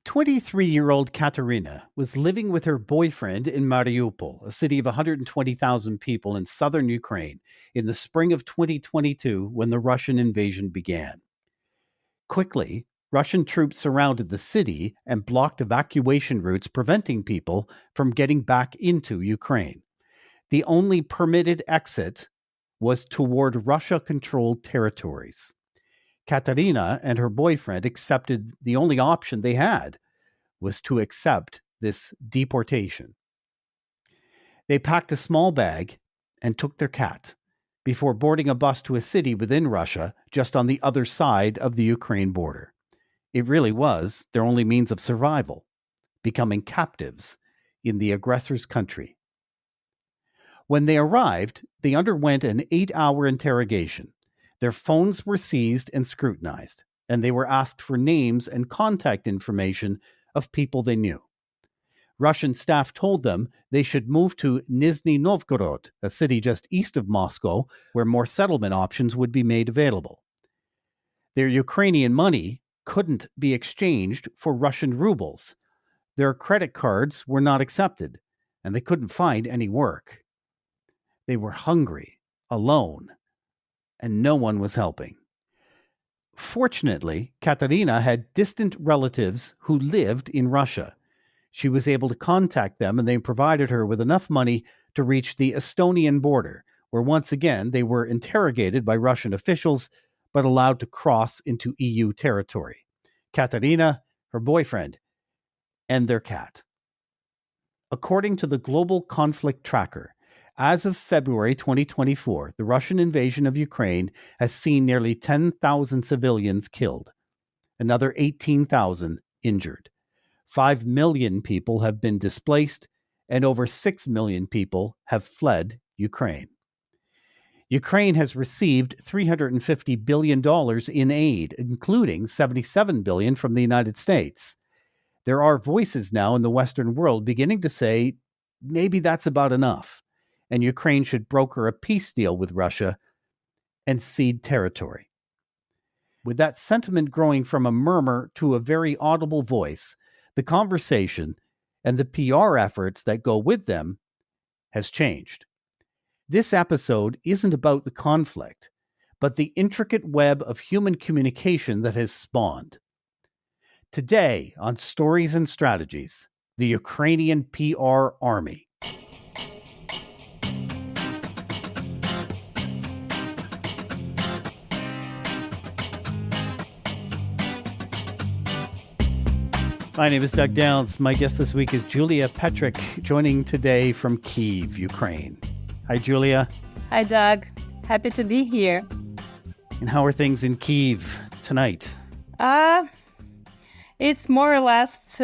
23-year-old Katerina was living with her boyfriend in Mariupol, a city of 120,000 people in southern Ukraine, in the spring of 2022 when the Russian invasion began. Quickly, Russian troops surrounded the city and blocked evacuation routes, preventing people from getting back into Ukraine. The only permitted exit was toward Russia-controlled territories. Katerina and her boyfriend accepted the only option they had was to accept this deportation. They packed a small bag and took their cat before boarding a bus to a city within Russia just on the other side of the Ukraine border. It really was their only means of survival, becoming captives in the aggressor's country. When they arrived, they underwent an 8-hour interrogation. Their phones were seized and scrutinized, and they were asked for names and contact information of people they knew. Russian staff told them they should move to Nizhny Novgorod, a city just east of Moscow, where more settlement options would be made available. Their Ukrainian money couldn't be exchanged for Russian rubles. Their credit cards were not accepted, and they couldn't find any work. They were hungry, alone, and no one was helping. Fortunately, Katerina had distant relatives who lived in Russia. She was able to contact them, and they provided her with enough money to reach the Estonian border, where once again they were interrogated by Russian officials, but allowed to cross into EU territory. Katerina, her boyfriend, and their cat. According to the Global Conflict Tracker, as of February 2024, the Russian invasion of Ukraine has seen nearly 10,000 civilians killed, another 18,000 injured. 5 million people have been displaced, and over 6 million people have fled Ukraine. Ukraine has received $350 billion in aid, including $77 billion from the United States. There are voices now in the Western world beginning to say maybe that's about enough, and Ukraine should broker a peace deal with Russia and cede territory. With that sentiment growing from a murmur to a very audible voice, the conversation and the PR efforts that go with them has changed. This episode isn't about the conflict, but the intricate web of human communication that has spawned. Today on Stories and Strategies, the Ukrainian PR Army. My name is Doug Downs. My guest this week is Julia Petryk, joining today from Kyiv, Ukraine. Hi, Julia. Hi, Doug. Happy to be here. And how are things in Kyiv tonight? It's more or less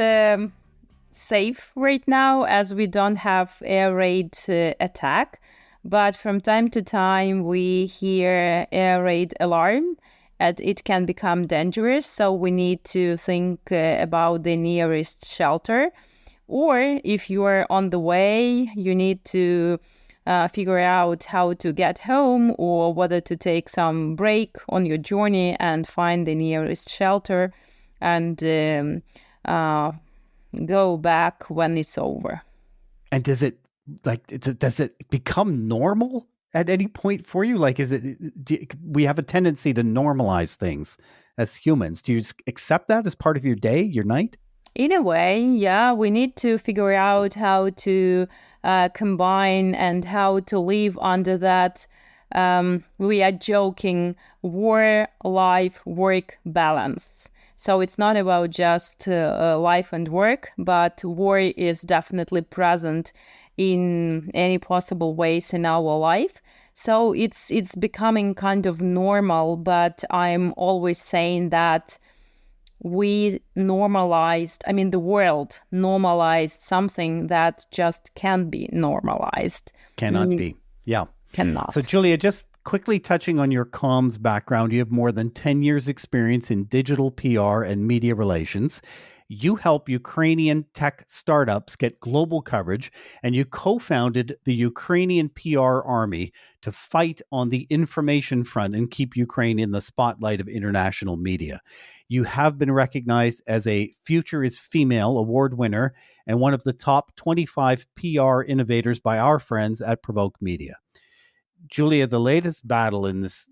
safe right now, as we don't have air raid attack. But from time to time, we hear air raid alarm, and it can become dangerous. So we need to think about the nearest shelter. Or if you are on the way, you need to figure out how to get home, or whether to take some break on your journey and find the nearest shelter and go back when it's over. And does it become normal at any point for you? Like, we have a tendency to normalize things as humans. Do you just accept that as part of your day, your night? In a way, yeah, we need to figure out how to combine and how to live under that, we are joking, war-life-work balance. So it's not about just life and work, but war is definitely present in any possible ways in our life. So it's becoming kind of normal, but I'm always saying that the world normalized something that just can't be normalized. Cannot be. Yeah. Cannot. So, Julia, just quickly touching on your comms background, you have more than 10 years experience in digital PR and media relations. You help Ukrainian tech startups get global coverage, and you co-founded the Ukrainian PR Army to fight on the information front and keep Ukraine in the spotlight of international media. You have been recognized as a Future is Female award winner and one of the top 25 PR innovators by our friends at Provoke Media. Julia, the latest battle in this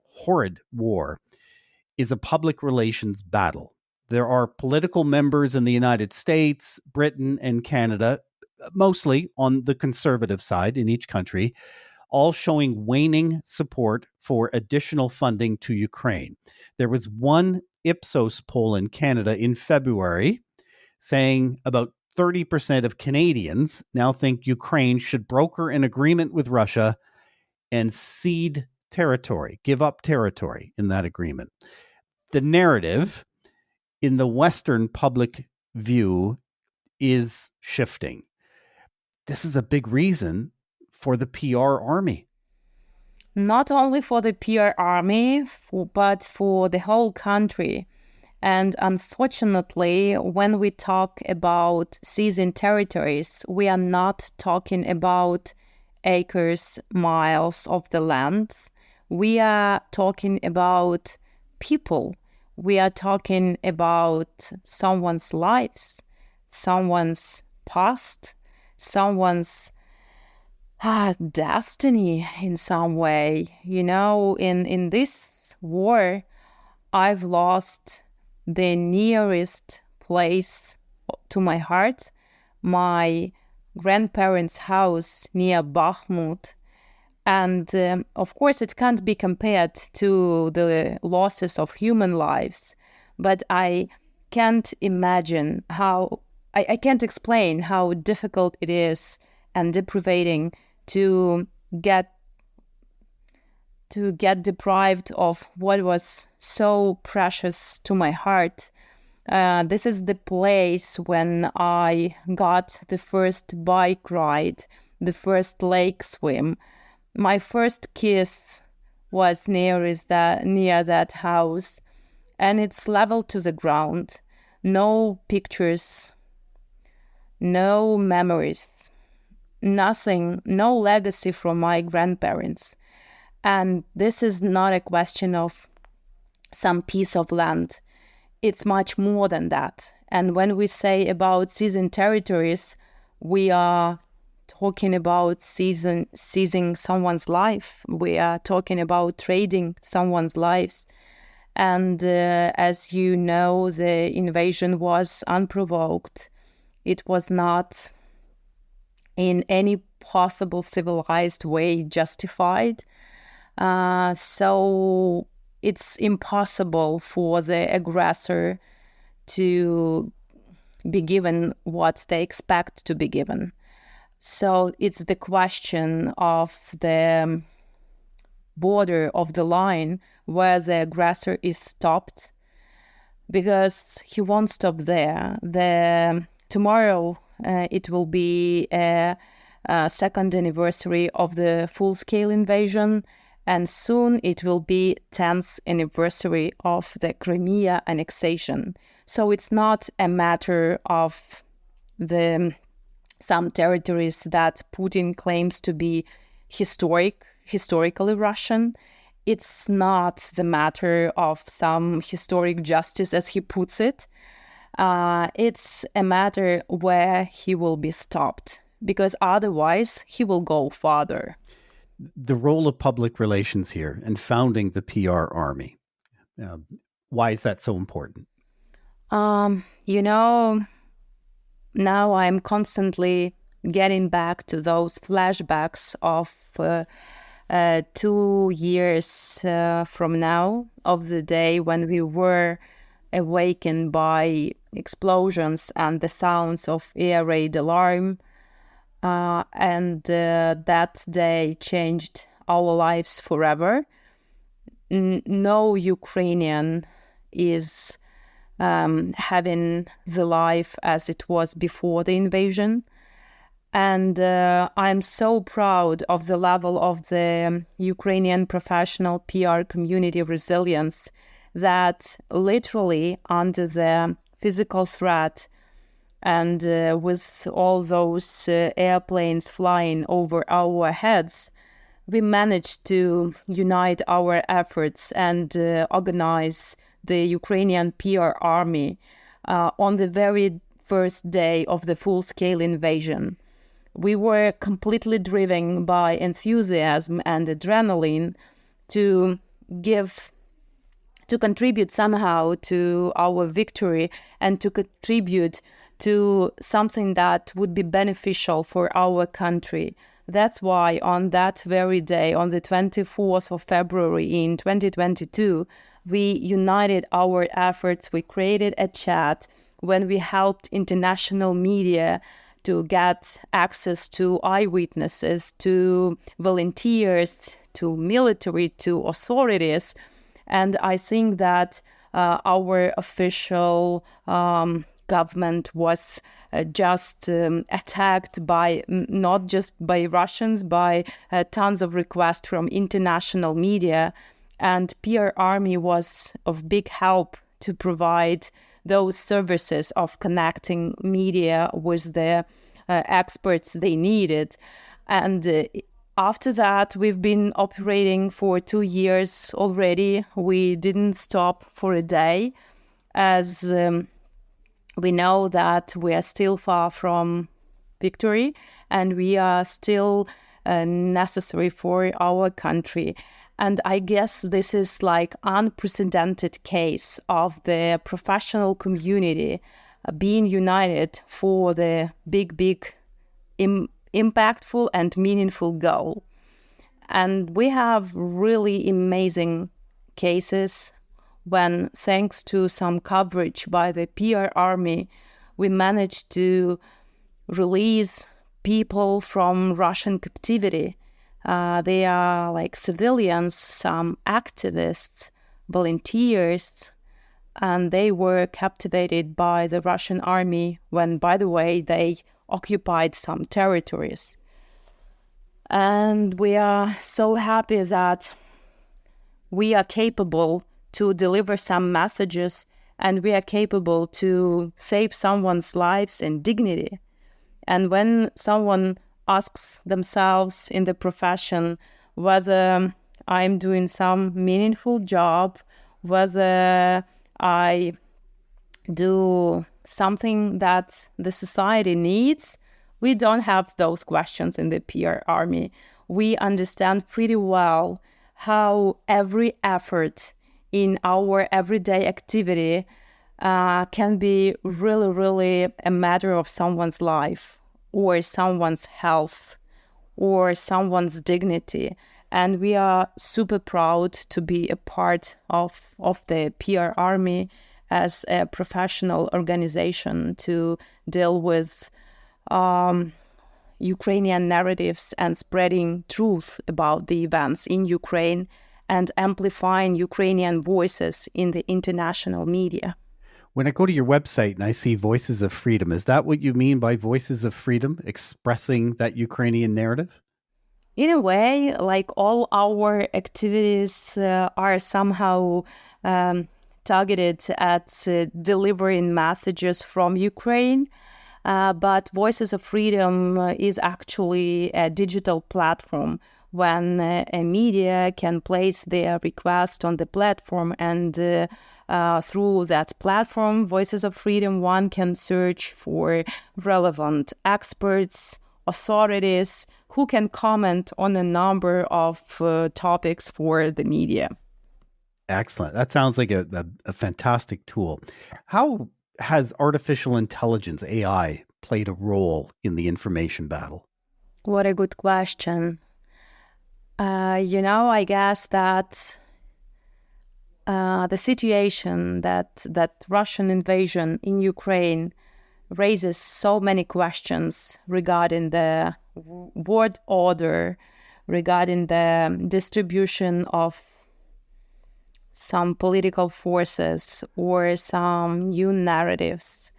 horrid war is a public relations battle. There are political members in the United States, Britain, and Canada, mostly on the conservative side in each country, all showing waning support for additional funding to Ukraine. There was one Ipsos poll in Canada in February saying about 30% of Canadians now think Ukraine should broker an agreement with Russia and cede territory, give up territory in that agreement. The narrative in the Western public view is shifting. This is a big reason for the PR army. Not only for the PR army, but for the whole country. And unfortunately, when we talk about seizing territories, we are not talking about acres, miles of the land. We are talking about people. We are talking about someone's lives, someone's past, someone's destiny in some way. You know, in this war, I've lost the nearest place to my heart, my grandparents' house near Bakhmut. And of course, it can't be compared to the losses of human lives, but I can't imagine I can't explain how difficult it is and deprivating to get deprived of what was so precious to my heart. This is the place when I got the first bike ride, the first lake swim. My first kiss was near that house, and it's level to the ground. No pictures, no memories, nothing, no legacy from my grandparents. And this is not a question of some piece of land. It's much more than that. And when we say about seizing territories, we are talking about seizing someone's life. We are talking about trading someone's lives. And as you know, the invasion was unprovoked. It was not in any possible civilized way justified. So it's impossible for the aggressor to be given what they expect to be given. So it's the question of the border of the line where the aggressor is stopped, because he won't stop there. Tomorrow it will be a second anniversary of the full-scale invasion, and soon it will be 10th anniversary of the Crimea annexation. So it's not a matter of some territories that Putin claims to be historically Russian. It's not the matter of some historic justice, as he puts it. It's a matter where he will be stopped, because otherwise he will go farther. The role of public relations here and founding the PR army. Why is that so important? Now I'm constantly getting back to those flashbacks of 2 years from now, of the day when we were awakened by explosions and the sounds of air raid alarm. And that day changed our lives forever. No Ukrainian is having the life as it was before the invasion. And I'm so proud of the level of the Ukrainian professional PR community resilience that literally under the physical threat and with all those airplanes flying over our heads, we managed to unite our efforts and organize the Ukrainian PR Army on the very first day of the full-scale invasion. We were completely driven by enthusiasm and adrenaline to contribute somehow to our victory and to contribute to something that would be beneficial for our country. That's why on that very day, on the 24th of February in 2022, we united our efforts. We created a chat when we helped international media to get access to eyewitnesses, to volunteers, to military, to authorities. And I think that our official government was just attacked by not just by Russians, by tons of requests from international media. And PR Army was of big help to provide those services of connecting media with the experts they needed. And after that, we've been operating for 2 years already. We didn't stop for a day, as we know that we are still far from victory and we are still necessary for our country. And I guess this is like unprecedented case of the professional community being united for the big, impactful and meaningful goal. And we have really amazing cases when, thanks to some coverage by the PR Army, we managed to release people from Russian captivity. They are like civilians, some activists, volunteers, and they were captivated by the Russian army when, by the way, they occupied some territories. And we are so happy that we are capable to deliver some messages and we are capable to save someone's lives and dignity. And when someone asks themselves in the profession whether I'm doing some meaningful job, whether I do something that the society needs, we don't have those questions in the PR Army. We understand pretty well how every effort in our everyday activity can be really a matter of someone's life or someone's health or someone's dignity. And we are super proud to be a part of the PR Army as a professional organization to deal with Ukrainian narratives and spreading truth about the events in Ukraine and amplifying Ukrainian voices in the international media. When I go to your website and I see Voices of Freedom, is that what you mean by Voices of Freedom, expressing that Ukrainian narrative? In a way, like all our activities are somehow targeted at delivering messages from Ukraine. But Voices of Freedom is actually a digital platform when a media can place their request on the platform, and through that platform, Voices of Freedom, one can search for relevant experts, authorities who can comment on a number of topics for the media. Excellent. That sounds like a fantastic tool. How has artificial intelligence, AI, played a role in the information battle? What a good question. I guess that the situation that Russian invasion in Ukraine raises so many questions regarding the world order, regarding the distribution of some political forces or some new narratives.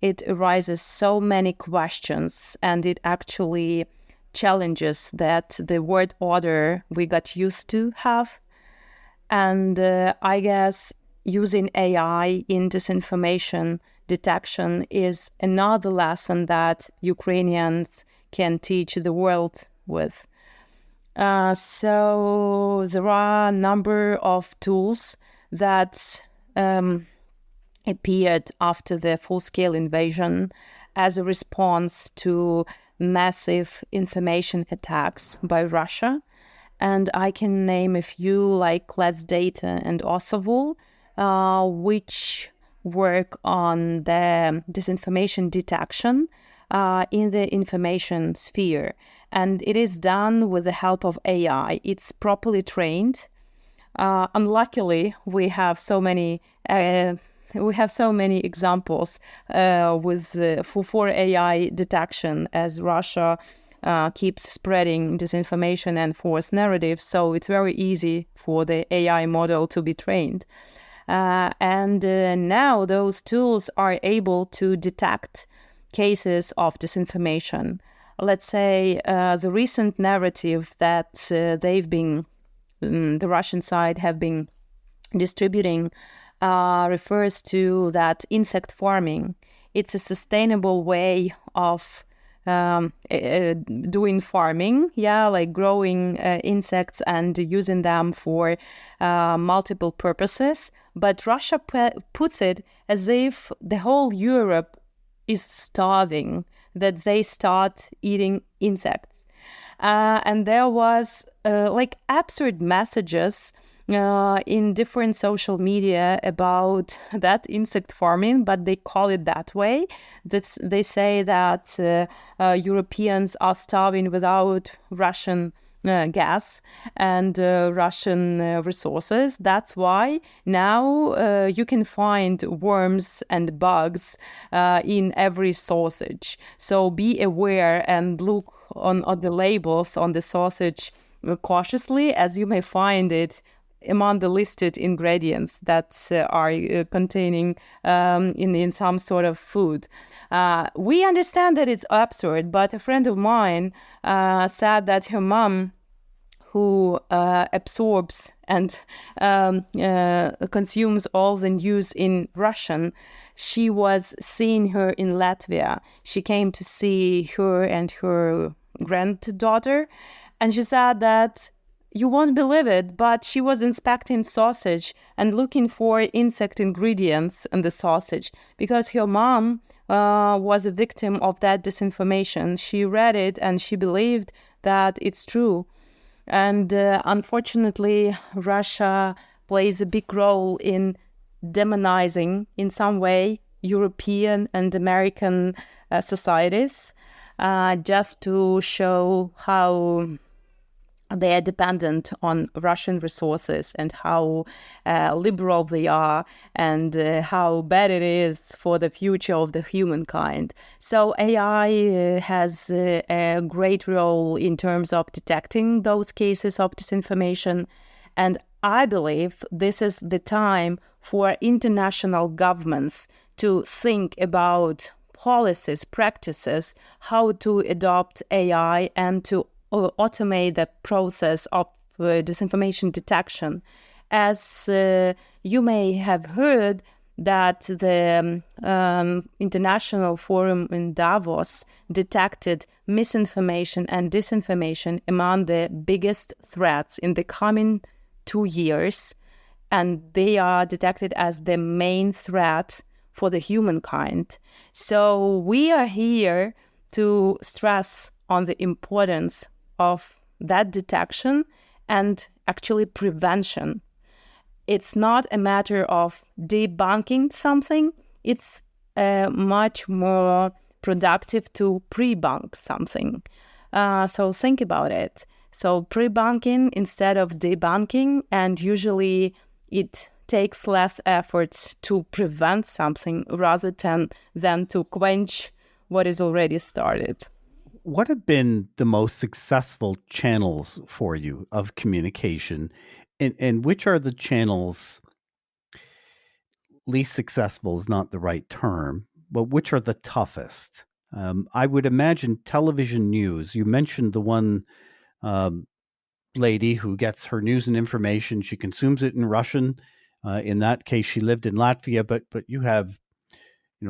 It arises so many questions, and it actually challenges that the world order we got used to have. And I guess using AI in disinformation detection is another lesson that Ukrainians can teach the world with. So there are a number of tools that appeared after the full-scale invasion as a response to massive information attacks by Russia. And I can name a few like Let's Data and Osavul, which work on the disinformation detection in the information sphere. And it is done with the help of AI. It's properly trained. Unluckily, we have so many examples for AI detection as Russia keeps spreading disinformation and false narratives. So it's very easy for the AI model to be trained. And now those tools are able to detect cases of disinformation. Let's say the recent narrative that the Russian side have been distributing refers to that insect farming. It's a sustainable way of doing farming, like growing insects and using them for multiple purposes. But Russia puts it as if the whole Europe is starving, that they start eating insects. And there was like absurd messages in different social media about that insect farming, but they call it that way. They say that Europeans are starving without Russian gas and Russian resources. That's why now you can find worms and bugs in every sausage. So be aware and look on the labels on the sausage cautiously, as you may find it among the listed ingredients that are containing in some sort of food. We understand that it's absurd, but a friend of mine said that her mom, who absorbs and consumes all the news in Russian, she was seeing her in Latvia. She came to see her and her granddaughter, and she said that you won't believe it, but she was inspecting sausage and looking for insect ingredients in the sausage because her mom was a victim of that disinformation. She read it and she believed that it's true. And unfortunately, Russia plays a big role in demonizing, in some way, European and American societies, just to show how they are dependent on Russian resources and how liberal they are and how bad it is for the future of the humankind. So AI has a great role in terms of detecting those cases of disinformation. And I believe this is the time for international governments to think about policies, practices, how to adopt AI and to automate the process of disinformation detection. As you may have heard that the International Forum in Davos detected misinformation and disinformation among the biggest threats in the coming 2 years, and they are detected as the main threat for the humankind. So we are here to stress on the importance of that detection and actually prevention. It's not a matter of debunking something. It's much more productive to pre-bunk something. So think about it. So pre-bunking instead of debunking, and usually it takes less efforts to prevent something rather than to quench what is already started. What have been the most successful channels for you of communication, and which are the channels least successful is not the right term, but which are the toughest? I would imagine television news. You mentioned the one um, lady who gets her news and information. She consumes it in Russian. In that case, she lived in Latvia, but you have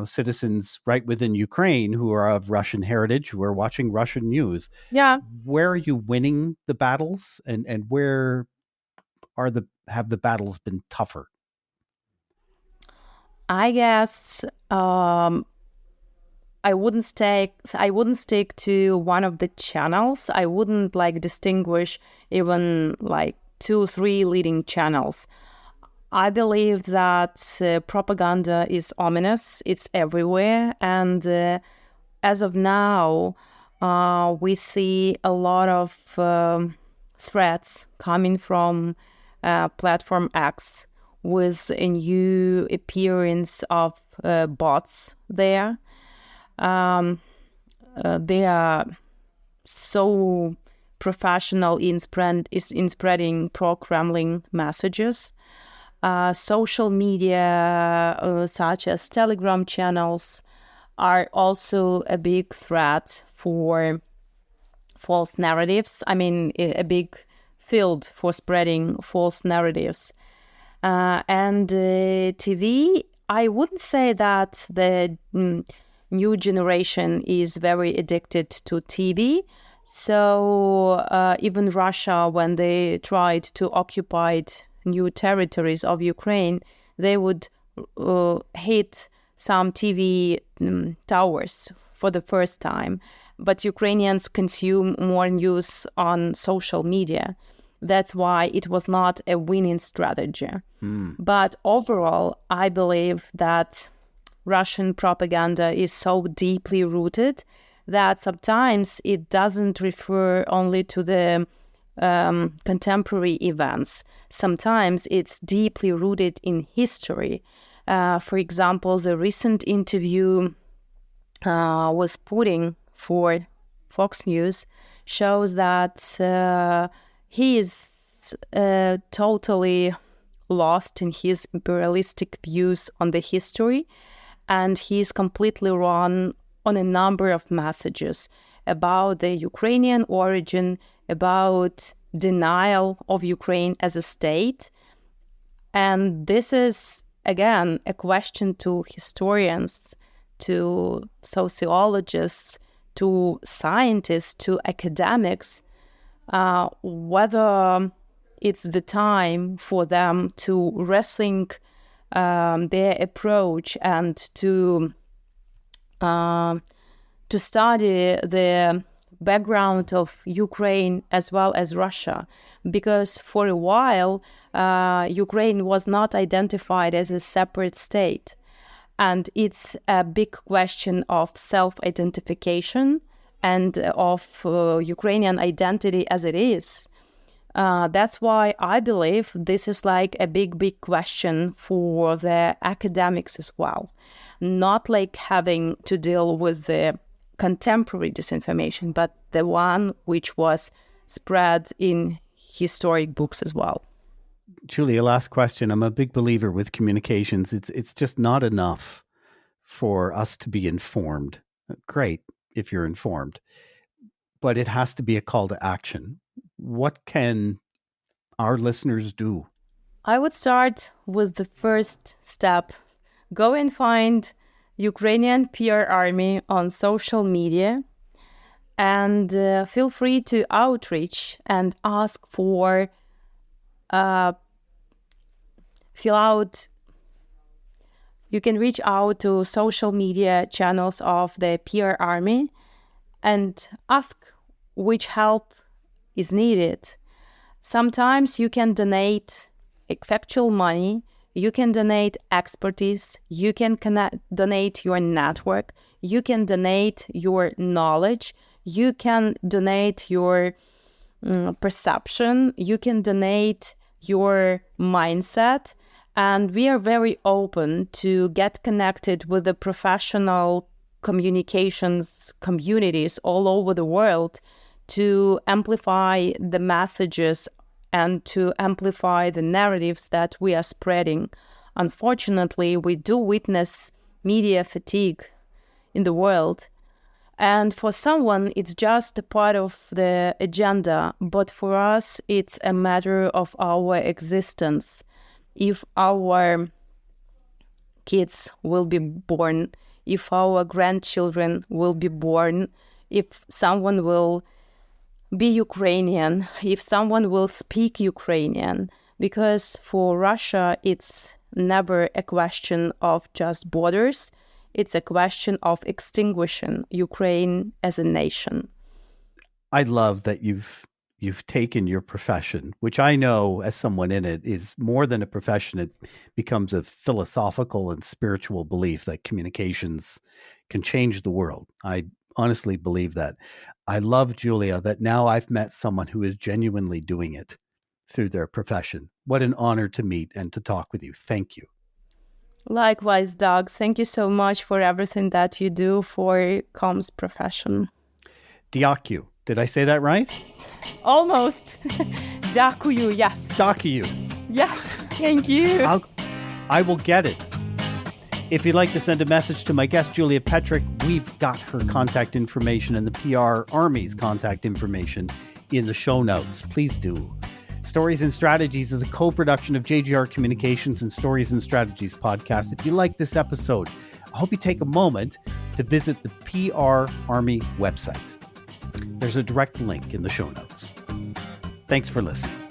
citizens right within Ukraine who are of Russian heritage who are watching Russian news. Yeah. Where are you winning the battles, and where have the battles been tougher? I guess I wouldn't stick to one of the channels. I wouldn't distinguish even 2-3 leading channels. I believe that propaganda is ominous. It's everywhere. And as of now, we see a lot of threats coming from Platform X with a new appearance of bots there. They are so professional in spreading pro-Kremlin messages. Social media, such as Telegram channels, are also a big threat for false narratives. I mean, a big field for spreading false narratives. And TV, I wouldn't say that the new generation is very addicted to TV. So even Russia, when they tried to occupy new territories of Ukraine, they would hit some TV towers for the first time. But Ukrainians consume more news on social media. That's why it was not a winning strategy. But overall, I believe that Russian propaganda is so deeply rooted that sometimes it doesn't refer only to the contemporary events. Sometimes it's deeply rooted in history. For example, the recent interview with Putin for Fox News shows that he is totally lost in his imperialistic views on the history, and he is completely wrong on a number of messages about the Ukrainian origin, about denial of Ukraine as a state. And this is, again, a question to historians, to sociologists, to scientists, to academics, whether it's the time for them to rethink their approach and to study the background of Ukraine as well as Russia, because for a while Ukraine was not identified as a separate state, and it's a big question of self-identification and of Ukrainian identity as it is. That's why I believe this is a big question for the academics as well. Not having to deal with the contemporary disinformation, but the one which was spread in historic books as well. Julia, last question. I'm a big believer with communications. It's just not enough for us to be informed. Great if you're informed, but it has to be a call to action. What can our listeners do? I would start with the first step. Go and find Ukrainian PR Army on social media, and feel free to outreach and ask for fill out. You can reach out to social media channels of the PR Army and ask which help is needed. Sometimes you can donate factual money, you can donate expertise, you can donate your network, you can donate your knowledge, you can donate your perception, you can donate your mindset. And we are very open to get connected with the professional communications communities all over the world to amplify the messages and to amplify the narratives that we are spreading. Unfortunately, we do witness media fatigue in the world. And for someone, it's just a part of the agenda. But for us, it's a matter of our existence. If our kids will be born, if our grandchildren will be born, if someone will be Ukrainian, if someone will speak Ukrainian, because for Russia, it's never a question of just borders. It's a question of extinguishing Ukraine as a nation. I love that you've taken your profession, which I know as someone in it is more than a profession. It becomes a philosophical and spiritual belief that communications can change the world. I honestly believe that. I love, Julia, that now I've met someone who is genuinely doing it through their profession. What an honor to meet and to talk with you. Thank you. Likewise, Doug. Thank you so much for everything that you do for comms profession. Diakyu. Did I say that right? Almost. Дякую, yes. Diakyu. Yes, thank you. I will get it. If you'd like to send a message to my guest, Julia Petryk, we've got her contact information and the PR Army's contact information in the show notes. Please do. Stories and Strategies is a co-production of JGR Communications and Stories and Strategies podcast. If you like this episode, I hope you take a moment to visit the PR Army website. There's a direct link in the show notes. Thanks for listening.